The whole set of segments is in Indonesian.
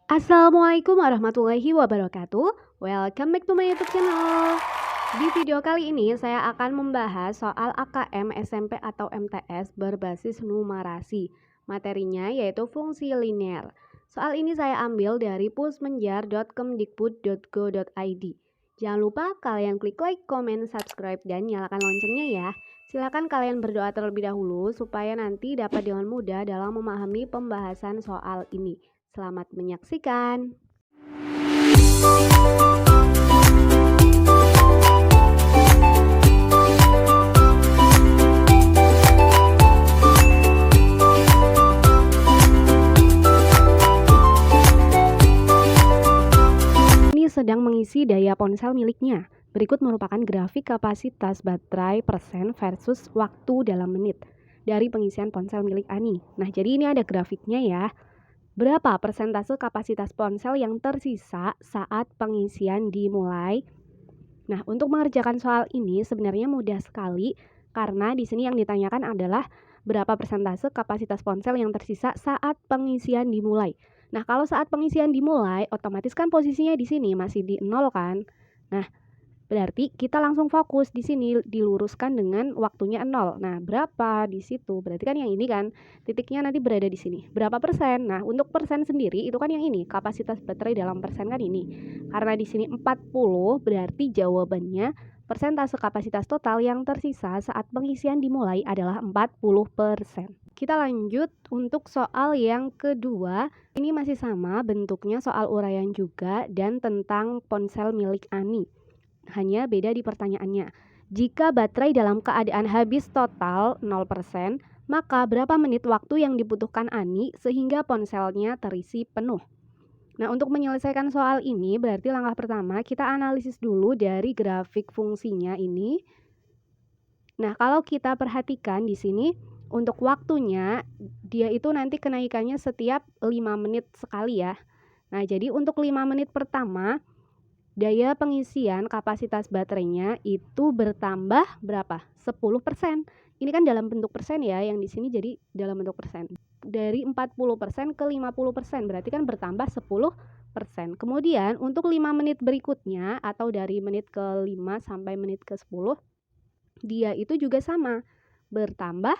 Assalamualaikum warahmatullahi wabarakatuh. Welcome back to my YouTube channel. Di video kali ini saya akan membahas soal AKM SMP atau MTS berbasis numerasi. Materinya yaitu fungsi linear. Soal ini saya ambil dari pusmenjar.kemdikbud.go.id. Jangan lupa kalian klik like, comment, subscribe, dan nyalakan loncengnya ya. Silakan kalian berdoa terlebih dahulu supaya nanti dapat dengan mudah dalam memahami pembahasan soal ini. Selamat menyaksikan. Ini sedang mengisi daya ponsel miliknya. Berikut merupakan grafik kapasitas baterai persen versus waktu dalam menit dari pengisian ponsel milik Ani. Nah, jadi ini ada grafiknya ya. Berapa persentase kapasitas ponsel yang tersisa saat pengisian dimulai? Nah, untuk mengerjakan soal ini sebenarnya mudah sekali karena di sini yang ditanyakan adalah berapa persentase kapasitas ponsel yang tersisa saat pengisian dimulai. Nah, kalau saat pengisian dimulai, otomatis kan posisinya di sini masih di 0 kan? Nah, berarti kita langsung fokus di sini diluruskan dengan waktunya 0. Nah, berapa di situ? Berarti kan yang ini kan titiknya nanti berada di sini. Berapa persen? Nah, untuk persen sendiri itu kan yang ini, kapasitas baterai dalam persen kan ini. Karena di sini 40, berarti jawabannya persentase kapasitas total yang tersisa saat pengisian dimulai adalah 40%. Kita lanjut untuk soal yang kedua. Ini masih sama bentuknya, soal uraian juga dan tentang ponsel milik Ani. Hanya beda di pertanyaannya. Jika baterai dalam keadaan habis total 0%, maka berapa menit waktu yang dibutuhkan Ani sehingga ponselnya terisi penuh? Nah, untuk menyelesaikan soal ini berarti langkah pertama kita analisis dulu dari grafik fungsinya ini. Nah, kalau kita perhatikan di sini untuk waktunya dia itu nanti kenaikannya setiap 5 menit sekali ya. Nah, jadi untuk 5 menit pertama daya pengisian kapasitas baterainya itu bertambah berapa? 10%. Ini kan dalam bentuk persen ya, yang di sini jadi dalam bentuk persen. Dari 40% ke 50%, berarti kan bertambah 10%. Kemudian untuk 5 menit berikutnya atau dari menit ke 5 sampai menit ke 10, dia itu juga sama, bertambah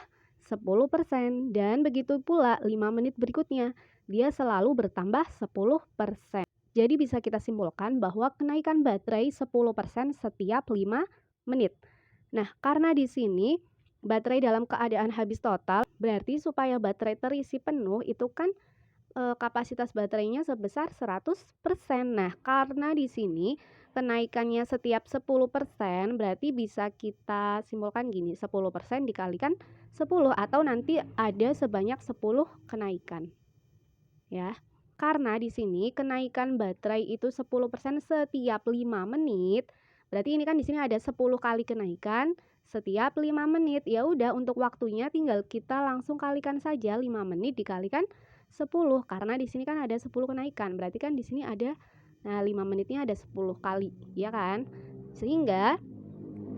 10%. Dan begitu pula 5 menit berikutnya, dia selalu bertambah 10%. Jadi bisa kita simpulkan bahwa kenaikan baterai 10% setiap 5 menit. Nah, karena di sini baterai dalam keadaan habis total, berarti supaya baterai terisi penuh itu kan kapasitas baterainya sebesar 100%. Nah, karena di sini kenaikannya setiap 10%, berarti bisa kita simpulkan gini, 10% dikalikan 10 atau nanti ada sebanyak 10 kenaikan. Ya. Karena di sini kenaikan baterai itu 10% setiap 5 menit. Berarti ini kan di sini ada 10 kali kenaikan setiap 5 menit. Ya udah, untuk waktunya tinggal kita langsung kalikan saja 5 menit dikalikan 10 karena di sini kan ada 10 kenaikan. Berarti kan di sini ada 5 menitnya ada 10 kali, ya kan? Sehingga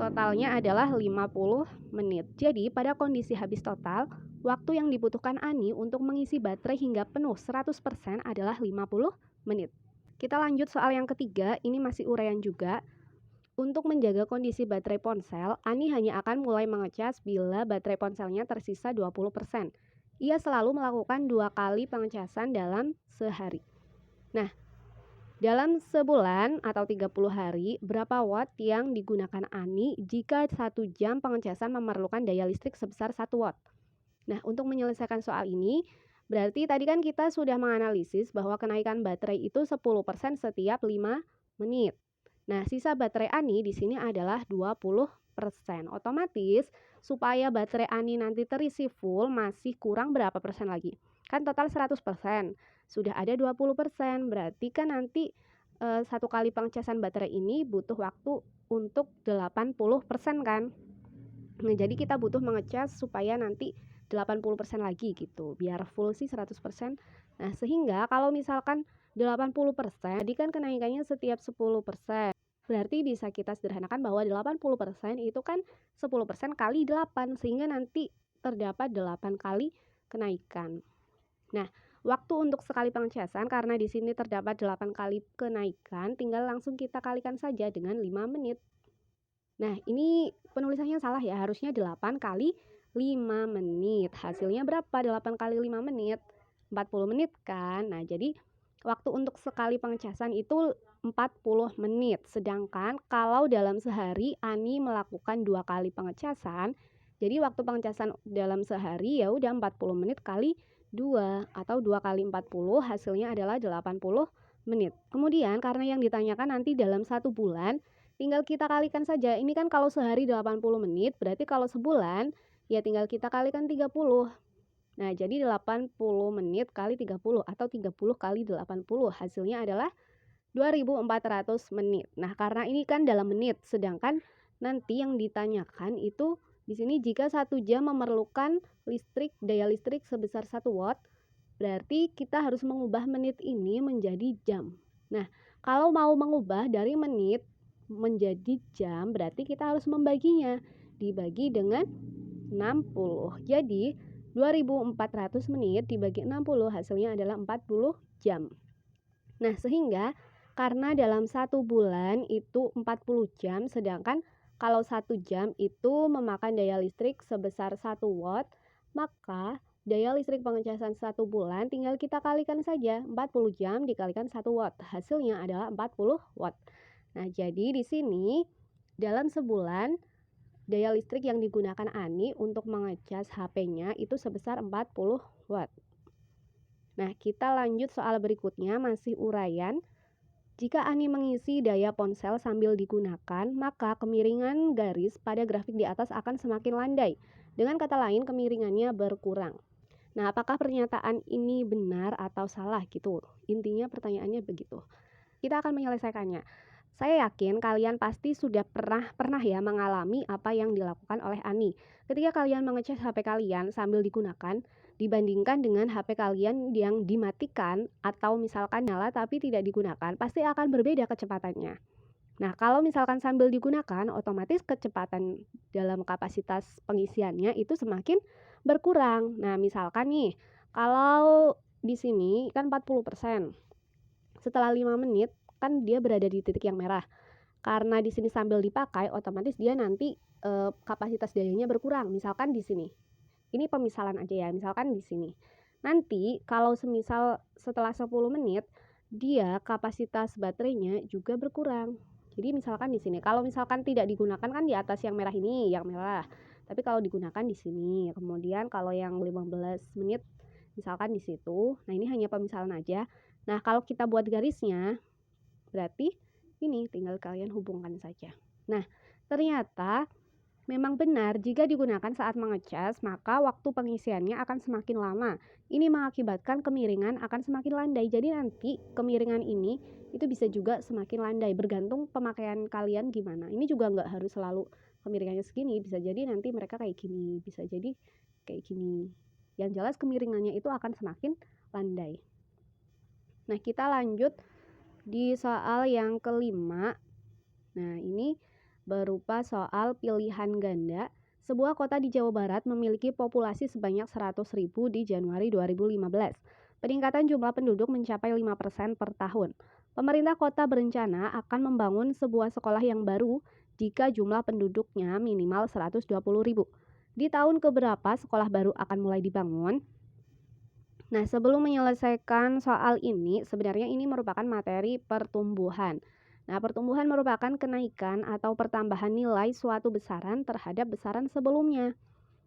totalnya adalah 50 menit. Jadi pada kondisi habis total, waktu yang dibutuhkan Ani untuk mengisi baterai hingga penuh 100% adalah 50 menit. Kita lanjut soal yang ketiga, ini masih uraian juga. Untuk menjaga kondisi baterai ponsel, Ani hanya akan mulai mengecas bila baterai ponselnya tersisa 20%. Ia selalu melakukan 2 kali pengecasan dalam sehari. Nah, dalam sebulan atau 30 hari, berapa watt yang digunakan Ani jika 1 jam pengecasan memerlukan daya listrik sebesar 1 watt? Nah, untuk menyelesaikan soal ini, berarti tadi kan kita sudah menganalisis bahwa kenaikan baterai itu 10% setiap 5 menit. Nah, sisa baterai Ani di sini adalah 20%. Otomatis, supaya baterai Ani nanti terisi full masih kurang berapa persen lagi? Kan total 100%. Sudah ada 20%, berarti kan nanti 1 kali pengecasan baterai ini butuh waktu untuk 80% kan. Nah, jadi kita butuh mengecas supaya nanti 80% lagi gitu, biar full sih 100%. Nah, sehingga kalau misalkan 80%, tadi kan kenaikannya setiap 10%. Berarti bisa kita sederhanakan bahwa 80% itu kan 10% kali 8, sehingga nanti terdapat 8 kali kenaikan. Nah, Waktu untuk sekali pengecasan karena di sini terdapat 8 kali kenaikan, tinggal langsung kita kalikan saja dengan 5 menit. Nah, ini penulisannya salah ya, harusnya 8 kali 5 menit. Hasilnya berapa? 8 kali 5 menit? 40 menit kan? Nah, jadi waktu untuk sekali pengecasan itu 40 menit. Sedangkan kalau dalam sehari Ani melakukan 2 kali pengecasan, jadi waktu pengecasan dalam sehari ya udah 40 menit kali 2 atau 2 kali 40 hasilnya adalah 80 menit. Kemudian karena yang ditanyakan nanti dalam 1 bulan, tinggal kita kalikan saja. Ini kan kalau sehari 80 menit, berarti kalau sebulan ya tinggal kita kalikan 30. Nah, jadi 80 menit kali 30 atau 30 kali 80 hasilnya adalah 2400 menit. Nah, karena ini kan dalam menit, sedangkan nanti yang ditanyakan itu di sini jika 1 jam memerlukan daya listrik sebesar 1 watt, berarti kita harus mengubah menit ini menjadi jam. Nah, kalau mau mengubah dari menit menjadi jam, berarti kita harus membaginya. Dibagi dengan 60. Jadi, 2400 menit dibagi 60 hasilnya adalah 40 jam. Nah, sehingga karena dalam 1 bulan itu 40 jam, sedangkan kalau 1 jam itu memakan daya listrik sebesar 1 watt, maka daya listrik pengecasan 1 bulan tinggal kita kalikan saja, 40 jam dikalikan 1 watt. Hasilnya adalah 40 watt. Nah, jadi di sini dalam sebulan daya listrik yang digunakan Ani untuk mengecas HP-nya itu sebesar 40 watt. Nah, kita lanjut soal berikutnya, masih uraian. Jika Ani mengisi daya ponsel sambil digunakan, maka kemiringan garis pada grafik di atas akan semakin landai. Dengan kata lain, kemiringannya berkurang. Nah, apakah pernyataan ini benar atau salah gitu? Intinya pertanyaannya begitu. Kita akan menyelesaikannya. Saya yakin kalian pasti sudah pernah ya mengalami apa yang dilakukan oleh Ani. Ketika kalian mengecas HP kalian sambil digunakan, dibandingkan dengan HP kalian yang dimatikan atau misalkan nyala tapi tidak digunakan, pasti akan berbeda kecepatannya. Nah, kalau misalkan sambil digunakan, otomatis kecepatan dalam kapasitas pengisiannya itu semakin berkurang. Nah, misalkan nih, kalau di sini kan 40%. Setelah 5 menit kan dia berada di titik yang merah. Karena di sini sambil dipakai, otomatis dia nanti kapasitas dayanya berkurang. Misalkan di sini. Ini pemisalan aja ya, misalkan di sini. Nanti kalau semisal setelah 10 menit, dia kapasitas baterainya juga berkurang. Jadi misalkan di sini, kalau misalkan tidak digunakan kan di atas yang merah ini, yang merah. Tapi kalau digunakan di sini, kemudian kalau yang 15 menit misalkan di situ. Nah, ini hanya pemisalan aja. Nah, kalau kita buat garisnya, berarti ini tinggal kalian hubungkan saja. Nah, ternyata memang benar jika digunakan saat mengecas, maka waktu pengisiannya akan semakin lama. Ini mengakibatkan kemiringan akan semakin landai. Jadi nanti kemiringan ini itu bisa juga semakin landai, bergantung pemakaian kalian gimana. Ini juga nggak harus selalu kemiringannya segini, bisa jadi nanti mereka kayak gini, bisa jadi kayak gini. Yang jelas kemiringannya itu akan semakin landai. Nah, kita lanjut di soal yang kelima. Nah, ini berupa soal pilihan ganda. Sebuah kota di Jawa Barat memiliki populasi sebanyak 100.000 di Januari 2015. Peningkatan jumlah penduduk mencapai 5% per tahun. Pemerintah kota berencana akan membangun sebuah sekolah yang baru jika jumlah penduduknya minimal 120.000. Di tahun keberapa sekolah baru akan mulai dibangun? Nah, sebelum menyelesaikan soal ini, sebenarnya ini merupakan materi pertumbuhan. Nah, pertumbuhan merupakan kenaikan atau pertambahan nilai suatu besaran terhadap besaran sebelumnya.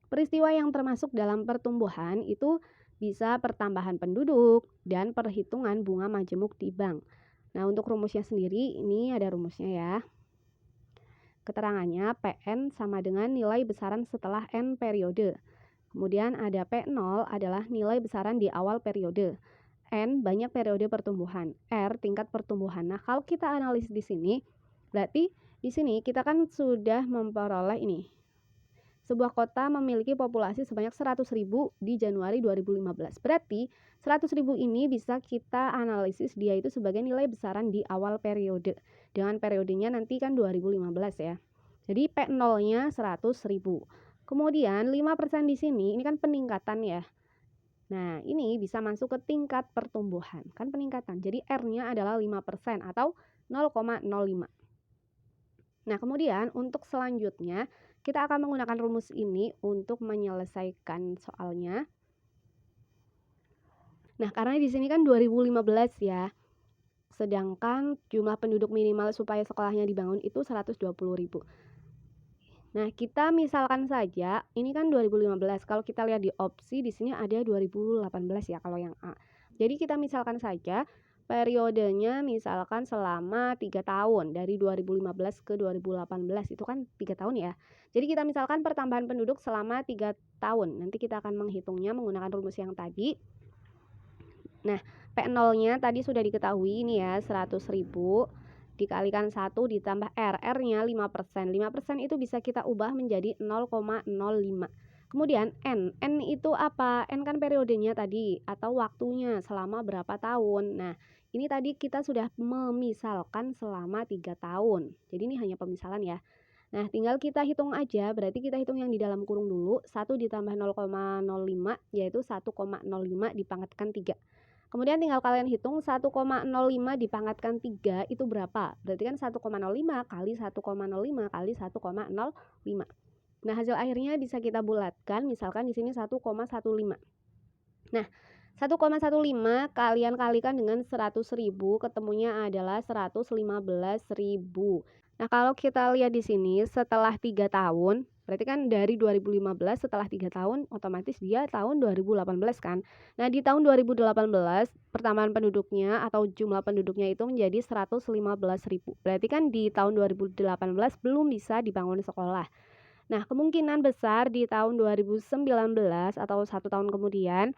Peristiwa yang termasuk dalam pertumbuhan itu bisa pertambahan penduduk dan perhitungan bunga majemuk di bank. Nah, untuk rumusnya sendiri, ini ada rumusnya ya. Keterangannya, PN sama dengan nilai besaran setelah N periode. Kemudian ada P0 adalah nilai besaran di awal periode. N banyak periode pertumbuhan. R tingkat pertumbuhan. Nah, kalau kita analisis di sini, berarti di sini kita kan sudah memperoleh ini. Sebuah kota memiliki populasi sebanyak 100.000 di Januari 2015. Berarti 100.000 ini bisa kita analisis dia itu sebagai nilai besaran di awal periode. Dengan periodenya nanti kan 2015 ya. Jadi P0-nya 100.000. Kemudian 5% di sini, ini kan peningkatan ya. Nah, ini bisa masuk ke tingkat pertumbuhan, kan peningkatan. Jadi R-nya adalah 5% atau 0,05. Nah, kemudian untuk selanjutnya kita akan menggunakan rumus ini untuk menyelesaikan soalnya. Nah, karena di sini kan 2015 ya. Sedangkan jumlah penduduk minimal supaya sekolahnya dibangun itu 120.000. Nah, kita misalkan saja ini kan 2015. Kalau kita lihat di opsi di sini ada 2018 ya kalau yang A. Jadi kita misalkan saja periodenya misalkan selama 3 tahun dari 2015 ke 2018 itu kan 3 tahun ya. Jadi kita misalkan pertambahan penduduk selama 3 tahun. Nanti kita akan menghitungnya menggunakan rumus yang tadi. Nah, P0-nya tadi sudah diketahui ini ya 100.000 dikalikan 1 ditambah R. R-nya 5%. 5% itu bisa kita ubah menjadi 0,05. Kemudian N. N itu apa? N kan periodenya tadi atau waktunya selama berapa tahun. Nah, ini tadi kita sudah memisalkan selama 3 tahun. Jadi ini hanya pemisalan ya. Nah, tinggal kita hitung aja. Berarti kita hitung yang di dalam kurung dulu. 1 ditambah 0,05 yaitu 1,05 dipangkatkan 3. Kemudian tinggal kalian hitung 1,05 dipangkatkan 3 itu berapa? Berarti kan 1,05 kali 1,05 kali 1,05. Nah, hasil akhirnya bisa kita bulatkan, misalkan di sini 1,15. Nah, 1,15 kalian kalikan dengan 100.000, ketemunya adalah 115.000. Nah, kalau kita lihat di sini setelah 3 tahun, berarti kan dari 2015 setelah 3 tahun otomatis dia tahun 2018 kan. Nah, di tahun 2018 pertambahan penduduknya atau jumlah penduduknya itu menjadi 115.000. Berarti kan di tahun 2018 belum bisa dibangun sekolah. Nah, kemungkinan besar di tahun 2019 atau 1 tahun kemudian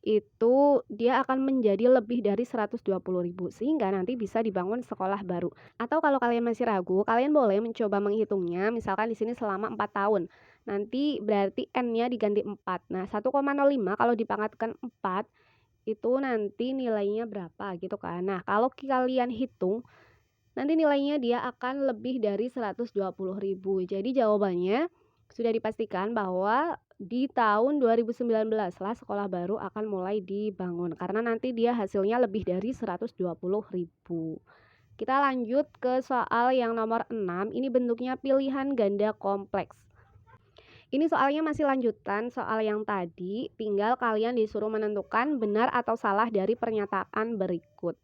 itu dia akan menjadi lebih dari 120.000 sehingga nanti bisa dibangun sekolah baru. Atau kalau kalian masih ragu, kalian boleh mencoba menghitungnya misalkan di sini selama 4 tahun. Nanti berarti N-nya diganti 4. Nah, 1,05 kalau dipangkatkan 4 itu nanti nilainya berapa gitu kan. Nah, kalau kalian hitung nanti nilainya dia akan lebih dari 120.000. Jadi jawabannya sudah dipastikan bahwa di tahun 2019 lah sekolah baru akan mulai dibangun karena nanti dia hasilnya lebih dari 120.000. Kita lanjut ke soal yang nomor 6. Ini bentuknya pilihan ganda kompleks. Ini soalnya masih lanjutan soal yang tadi, tinggal kalian disuruh menentukan benar atau salah dari pernyataan berikut.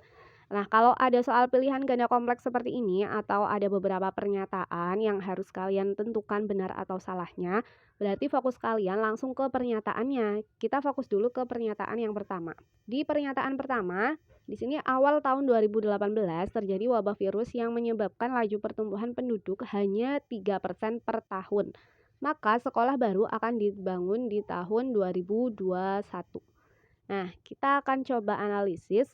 Nah, kalau ada soal pilihan ganda kompleks seperti ini atau ada beberapa pernyataan yang harus kalian tentukan benar atau salahnya, berarti fokus kalian langsung ke pernyataannya. Kita fokus dulu ke pernyataan yang pertama. Di pernyataan pertama, di sini awal tahun 2018 terjadi wabah virus yang menyebabkan laju pertumbuhan penduduk hanya 3% per tahun. Maka sekolah baru akan dibangun di tahun 2021. Nah, kita akan coba analisis.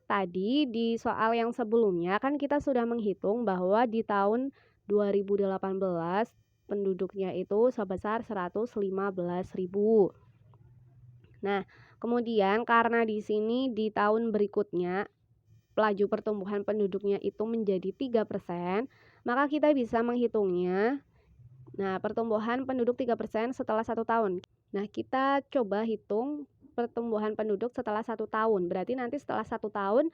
Tadi di soal yang sebelumnya kan kita sudah menghitung bahwa di tahun 2018 penduduknya itu sebesar 115.000. Nah, kemudian karena di sini di tahun berikutnya laju pertumbuhan penduduknya itu menjadi 3%, maka kita bisa menghitungnya. Nah, pertumbuhan penduduk 3% setelah 1 tahun. Nah, kita coba hitung pertumbuhan penduduk setelah 1 tahun. Berarti nanti setelah 1 tahun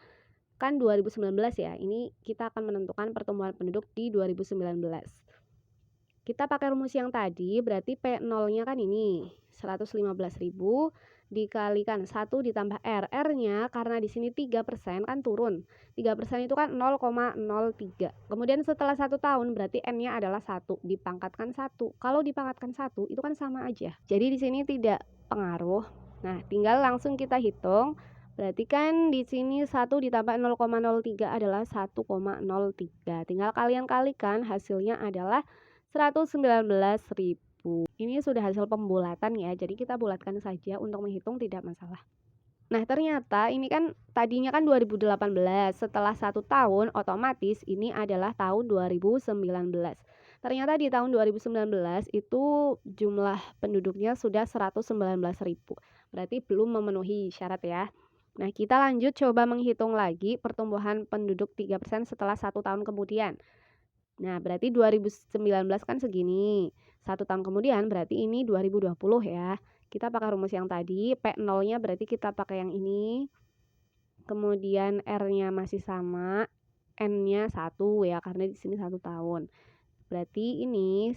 kan 2019 ya. Ini kita akan menentukan pertumbuhan penduduk di 2019. Kita pakai rumus yang tadi, berarti P0-nya kan ini 115.000 dikalikan 1 ditambah R. R-nya karena di sini 3% kan turun. 3% itu kan 0,03. Kemudian setelah 1 tahun berarti N-nya adalah 1 dipangkatkan 1. Kalau dipangkatkan 1 itu kan sama aja. Jadi di sini tidak pengaruh. Nah, tinggal langsung kita hitung. Berarti kan di sini 1 ditambah 0,03 adalah 1,03. Tinggal kalian kalikan, hasilnya adalah 119.000. Ini sudah hasil pembulatan ya, jadi kita bulatkan saja untuk menghitung tidak masalah. Nah, ternyata ini kan tadinya kan 2018, setelah 1 tahun otomatis ini adalah tahun 2019. Ternyata di tahun 2019 itu jumlah penduduknya sudah 119.000. Berarti belum memenuhi syarat ya. Nah, kita lanjut coba menghitung lagi pertumbuhan penduduk 3% setelah 1 tahun kemudian. Nah, berarti 2019 kan segini. 1 tahun kemudian berarti ini 2020 ya. kita pakai rumus yang tadi, P0-nya berarti kita pakai yang ini. Kemudian R-nya masih sama, N-nya 1 ya, karena di sini 1 tahun. Berarti ini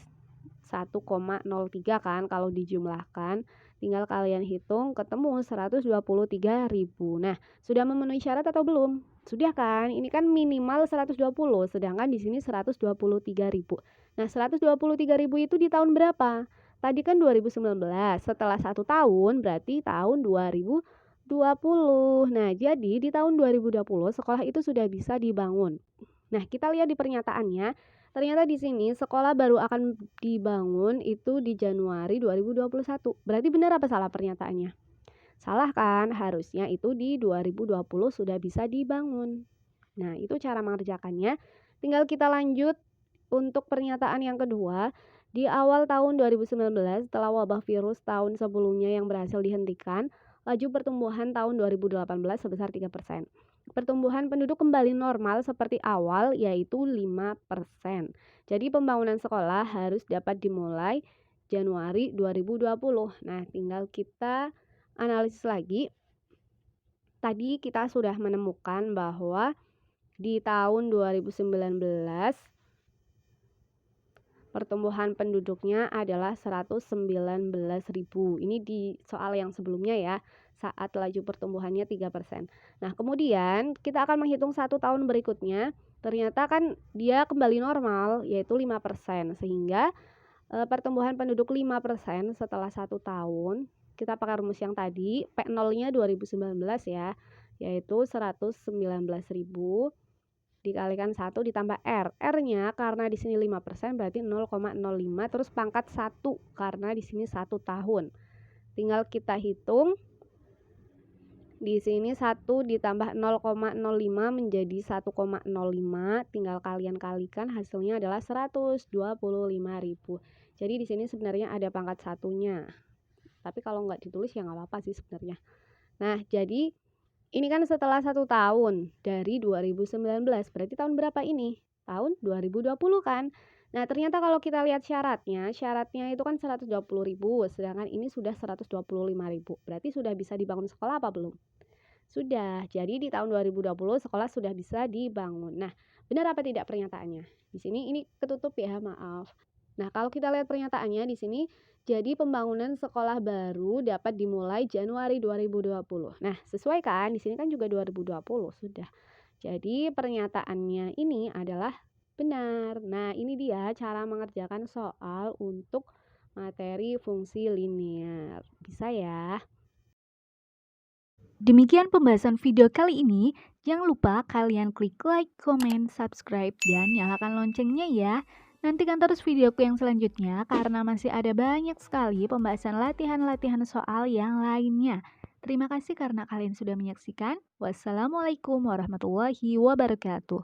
1,03 kan kalau dijumlahkan. Tinggal kalian hitung, ketemu 123.000. Nah, sudah memenuhi syarat atau belum? Sudah kan? Ini kan minimal 120, sedangkan di sini 123.000. Nah, 123.000 itu di tahun berapa? Tadi kan 2019. Setelah 1 tahun berarti tahun 2020. Nah, jadi di tahun 2020 sekolah itu sudah bisa dibangun. Nah, kita lihat di pernyataannya. Ternyata di sini sekolah baru akan dibangun itu di Januari 2021. Berarti benar apa salah pernyataannya? Salah kan? Harusnya itu di 2020 sudah bisa dibangun. Nah, itu cara mengerjakannya. Tinggal kita lanjut untuk pernyataan yang kedua. Di awal tahun 2019, setelah wabah virus tahun sebelumnya yang berhasil dihentikan, laju pertumbuhan tahun 2018 sebesar 3%. Pertumbuhan penduduk kembali normal seperti awal, yaitu 5%. Jadi pembangunan sekolah harus dapat dimulai Januari 2020. Nah, tinggal kita analisis lagi. Tadi kita sudah menemukan bahwa di tahun 2019 pertumbuhan penduduknya adalah 119.000. Ini di soal yang sebelumnya ya, saat laju pertumbuhannya 3%. Nah, kemudian kita akan menghitung 1 tahun berikutnya. Ternyata kan dia kembali normal, yaitu 5%. Sehingga pertumbuhan penduduk 5% setelah 1 tahun. Kita pakai rumus yang tadi, P0-nya 2019 ya, yaitu 119.000 dikalikan 1 ditambah R. R-nya karena di sini 5% berarti 0,05 terus pangkat 1 karena di sini 1 tahun. Tinggal kita hitung. Di sini 1 ditambah 0,05 menjadi 1,05. Tinggal kalian kalikan, hasilnya adalah 125.000. Jadi di sini sebenarnya ada pangkat 1-nya. Tapi kalau nggak ditulis ya nggak apa-apa sih sebenarnya. Nah, jadi ini kan setelah 1 tahun dari 2019, berarti tahun berapa ini? Tahun 2020 kan? Nah, ternyata kalau kita lihat syaratnya itu kan 120.000, sedangkan ini sudah 125.000. Berarti sudah bisa dibangun sekolah apa belum? Sudah. Jadi di tahun 2020 sekolah sudah bisa dibangun. Nah, benar apa tidak pernyataannya? Di sini ini ketutup ya, maaf. Nah, kalau kita lihat pernyataannya di sini, jadi pembangunan sekolah baru dapat dimulai Januari 2020. Nah, sesuai kan? Di sini kan juga 2020 sudah. Jadi pernyataannya ini adalah benar. Nah, ini dia cara mengerjakan soal untuk materi fungsi linear. Bisa ya? Demikian pembahasan video kali ini. Jangan lupa kalian klik like, comment, subscribe, dan nyalakan loncengnya ya. Nantikan terus videoku yang selanjutnya karena masih ada banyak sekali pembahasan latihan-latihan soal yang lainnya. Terima kasih karena kalian sudah menyaksikan. Wassalamualaikum warahmatullahi wabarakatuh.